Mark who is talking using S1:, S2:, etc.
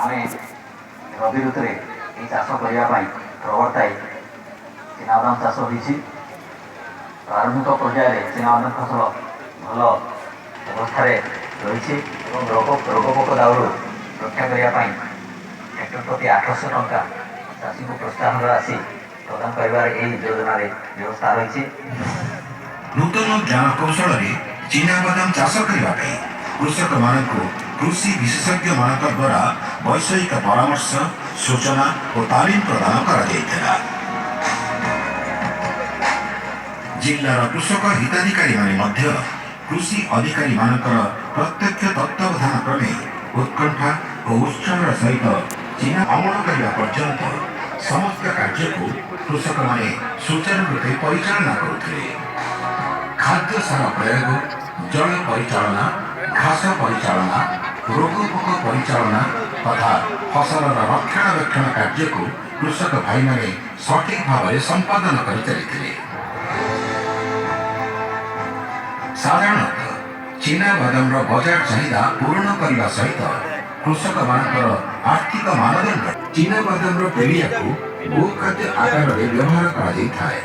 S1: ଆମେ ରବି ଋତୁରେ ଏହି ଚାଷ କରିବା ପାଇଁ ପ୍ରବର୍ତ୍ତାଇ ଚିନାବାଦାମ ଚାଷ ହୋଇଛି। ପ୍ରାରମ୍ଭିକ ପର୍ଯ୍ୟାୟରେ ଚିନାବାଦାମ ଫସଲ ଭଲ ଅବସ୍ଥାରେ ରହିଛି ଏବଂ ରୋଗପୋକ ଦାଉରୁ ରକ୍ଷା କରିବା ପାଇଁ ହେକ୍ଟର ପ୍ରତି 800 ଟଙ୍କା ଚାଷୀଙ୍କୁ ପ୍ରୋତ୍ସାହନ ରାଶି ପ୍ରଦାନ କରିବାର ଏହି ଯୋଜନାରେ ବ୍ୟବସ୍ଥା ରହିଛି।
S2: ନୂତନ ଜ୍ଞାନ କୌଶଳରେ ଚିନାବାଦାମ ଚାଷ କରିବା ପାଇଁ କୃଷକମାନଙ୍କୁ କୃଷି ବିଶେଷଜ୍ଞମାନଙ୍କ ଦ୍ୱାରା ବୈଷୟିକ ପରାମର୍ଶ, ସୂଚନା ଓ ତାଲିମ ପ୍ରଦାନ କରାଯାଇଥିଲା। ଜିଲ୍ଲାର କୃଷକ ହିତାଧିକାରୀମାନେ ମଧ୍ୟ କୃଷି ଅଧିକାରୀମାନଙ୍କର ପ୍ରତ୍ୟକ୍ଷ ତତ୍ତ୍ୱାବଧାନ କ୍ରମେ ଉତ୍କଣ୍ଠା ଓ ଉତ୍ସାହର ସହିତ ଚିନା ଅମଳ କରିବା ପର୍ଯ୍ୟନ୍ତ ସମସ୍ତ କାର୍ଯ୍ୟକୁ କୃଷକମାନେ ସୁଚାରୁ ରୂପେ ପରିଚାଳନା କରୁଥିଲେ। ଖାଦ୍ୟ ସାର ପ୍ରୟୋଗ, ଜଳ ପରିଚାଳନା, ଘାସ ପରିଚାଳନା, ରୋଗପୋକ ପରିଚାଳନା ତଥା ଫସଲର ରକ୍ଷଣାବେକ୍ଷଣ କାର୍ଯ୍ୟକୁ କୃଷକ ଭାଇମାନେ ସଠିକ ଭାବରେ ସମ୍ପାଦନ କରି ଚାଲିଥିଲେ। ସାଧାରଣତଃ ଚିନାବାଦାମର ବଜାର ଚାହିଦା ପୂରଣ କରିବା ସହିତ କୃଷକମାନଙ୍କର ଆର୍ଥିକ ମାନଦଣ୍ଡ ଚିନାବାଦାମର ପିଡ଼ିଆକୁ ଗୋଖାଦ୍ୟ ଆକାରରେ ବ୍ୟବହାର କରାଯାଇଥାଏ।